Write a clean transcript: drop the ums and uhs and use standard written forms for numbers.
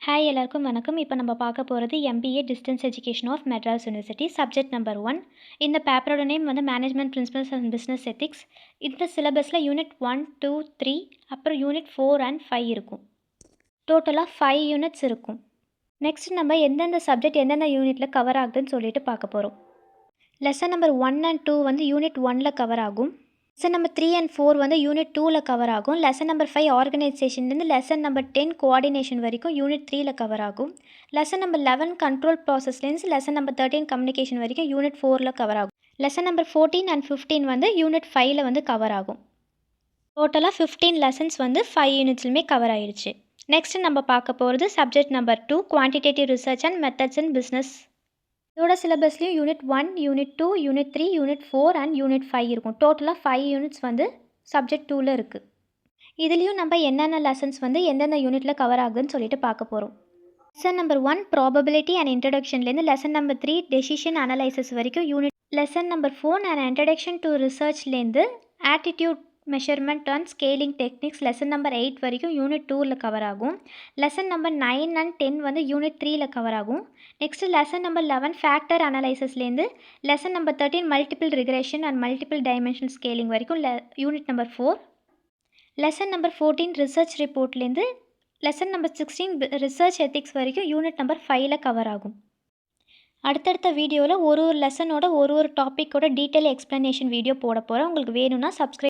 Hi எல்லாருக்கும் வணக்கம். இப்போ நம்ம பார்க்க போகிறது MBA distance education of Madras university subject number 1. இந்த பேப்பரோட நேம் வந்து management principles and business ethics. இந்த சிலபஸில் யூனிட் 1, 2, 3 அப்புறம் யூனிட் 4 அண்ட் 5 இருக்கும். டோட்டலாக 5 யூனிட்ஸ் இருக்கும். நெக்ஸ்ட் நம்ம எந்தெந்த சப்ஜெக்ட் எந்தெந்த யூனிட்டில் கவர் ஆகுதுன்னு சொல்லிட்டு பார்க்க போகிறோம். லெசன் நம்பர் 1 அண்ட் 2 வந்து யூனிட் 1ல் கவர் ஆகும். லெசன் நம்பர் 3 அண்ட் 4 வந்து யூனிட் 2ல் கவர் ஆகும். லெசன் நம்பர் 5 ஆர்கனைசேஷன்லேருந்து லெசன் நம்பர் 10 கோஆர்டினேஷன் வரைக்கும் யூனிட் 3ல் கவர் ஆகும். லெசன் நம்பர் 11 கண்ட்ரோல் ப்ராசஸ்லேருந்து லெசன் நம்பர் 13 கம்யூனிகேஷன் வரைக்கும் யூனிட் 4ல் கவர் ஆகும். லெசன் நம்பர் 14 அண்ட் 15 வந்து யூனிட் 5ல் வந்து கவர் ஆகும். டோட்டலாக 15 லெசன்ஸ் வந்து 5 யூனிட்ஸ்லுமே கவர் ஆயிடுச்சு. நெக்ஸ்ட் நம்ம பார்க்க போகிறது subject number 2 quantitative research and methods in business. இதோட சிலபஸ்லேயும் unit 1, unit 2, unit 3, unit 4 and unit 5 இருக்கும். டோட்டலாக 5 யூனிட்ஸ் வந்து சப்ஜெக்ட் 2ல் இருக்குது. இதுலேயும் நம்ம என்னென்ன லெசன்ஸ் வந்து எந்தெந்த யூனிட்டில் கவர் ஆகுதுன்னு சொல்லிட்டு பார்க்க போகிறோம். லெசன் நம்பர் 1 ப்ராபபிலிட்டி அண்ட் இன்ட்ரடக்ஷன்லேருந்து லெசன் நம்பர் 3 டெசிஷன் அனலைசிஸ் வரைக்கும் unit. Lesson number 4 and introduction to ரிசர்ச்லேருந்து attitude measurement and scaling techniques lesson number 8 வரைக்கும் யூனிட் 2ல் கவர் ஆகும். லெசன் நம்பர் 9 அண்ட் 10 வந்து யூனிட் 3ல் கவர் ஆகும். நெக்ஸ்ட் லெசன் நம்பர் 11 ஃபேக்டர் அனலைசிஸ்லேருந்து lesson number 13 multiple regression and multiple dimensional scaling வரைக்கும் unit number 4. Lesson number 14 research ரிப்போர்ட்லேருந்து lesson number 16 research ethics வரைக்கும் யூனிட் நம்பர் 5ல் கவர் ஆகும். அடுத்தடுத்த வீடியோவில் ஒரு லெசனோட ஒரு டாப்பிக்கோட டீட்டெயில் எக்ஸ்ப்ளனேஷன் வீடியோ போட போகிறேன். உங்களுக்கு வேணும்னா சப்ஸ்கிரைப்